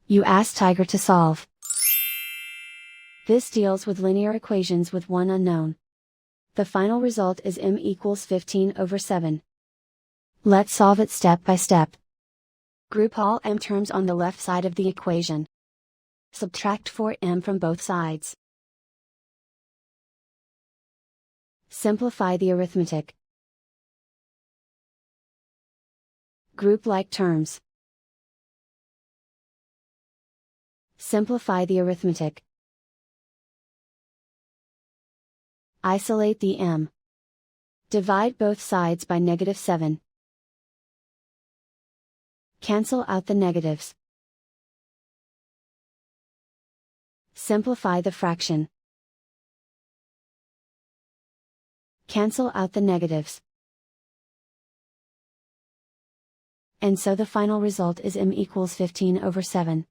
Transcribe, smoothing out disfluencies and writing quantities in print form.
You ask Tiger to solve. This deals with linear equations with one unknown. The final result is m equals 15/7. Let's solve it step by step. Group all m terms on the left side of the equation. Subtract 4m from both sides. Simplify the arithmetic. Group like terms. Simplify the arithmetic. Isolate the m. Divide both sides by -7. Cancel out the negatives. Simplify the fraction. Cancel out the negatives. And so the final result is m equals 15/7.